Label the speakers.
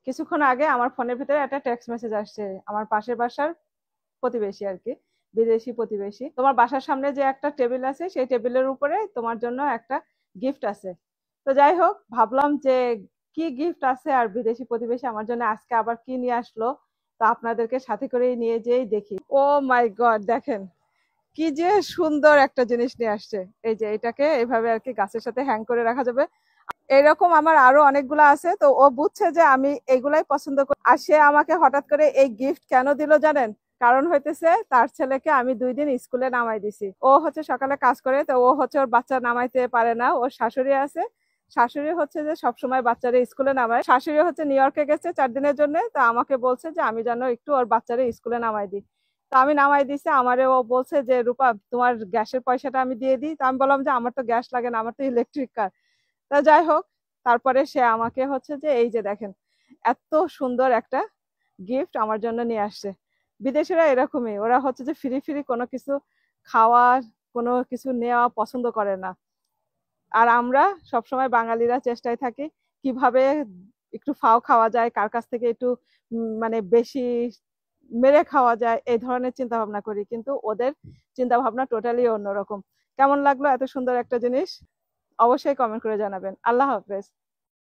Speaker 1: কিছুক্ষণ আগে আমার ফোনের ভিতরে একটা টেক্সট মেসেজ আসছে, আমার পাশের বাসার প্রতিবেশী আর কি, বিদেশি প্রতিবেশী। তোমার বাসার সামনে যে একটা টেবিল আছে সেই টেবিলের উপরে তোমার জন্য একটা গিফট আছে। তো যাই হোক, ভাবলাম যে কি গিফট আছে, আর বিদেশি প্রতিবেশী আমার জন্য আজকে আবার কি নিয়ে আসলো। তো আপনাদেরকে সাথে করে নিয়ে যেই দেখি। ও মাই গড, দেখেন কি যে সুন্দর একটা জিনিস নিয়ে আসছে। এই যে এটাকে এভাবে আর কি গাছের সাথে হ্যাং করে রাখা যাবে। এরকম আমার আরো অনেকগুলো আছে, তো ও বুঝছে যে আমি এগুলাই পছন্দ করি। আর সে আমাকে হঠাৎ করে এই গিফট কেন দিল জানেন? কারণ হইতেছে তার ছেলেকে আমি 2 দিন স্কুলে নামাই দিছি। ও হচ্ছে সকালে কাজ করে, তো ও হচ্ছে ওর বাচ্চা নামাইতে পারে না, ওর শাশুড়ি আছে। শাশুড়ি হচ্ছে যে সবসময় বাচ্চারা স্কুলে নামায়। শাশুড়ি হচ্ছে নিউ ইয়র্কে গেছে 4 দিনের জন্য, তো আমাকে বলছে যে আমি যেন একটু ওর বাচ্চারা স্কুলে নামাই দিই। তো আমি নামাই দিছি। আমারে ও বলছে যে রূপা, তোমার গ্যাসের পয়সাটা আমি দিয়ে দিই। তো আমি বললাম যে আমার তো গ্যাস লাগে না, আমার তো ইলেকট্রিক কার। তা যাই হোক, তারপরে সে আমাকে হচ্ছে যে এই যে দেখেন, এত সুন্দর একটা গিফট আমার জন্য নিয়ে আসছে। বিদেশিরা এরকমই, ওরা হচ্ছে যে ফ্রি ফ্রি কোনো কিছু খাওয়া, কোনো কিছু নেওয়া পছন্দ করে না। আর আমরা সবসময় বাঙালিরা চেষ্টায় থাকি কিভাবে একটু ফাও খাওয়া যায়, কার কাছ থেকে একটু মানে বেশি মেরে খাওয়া যায়, এই ধরনের চিন্তা ভাবনা করি। কিন্তু ওদের চিন্তা ভাবনা টোটালি অন্যরকম। কেমন লাগলো এত সুন্দর একটা জিনিস? অবশ্যই কমেন্ট করে জানাবেন। আল্লাহ হাফেজ।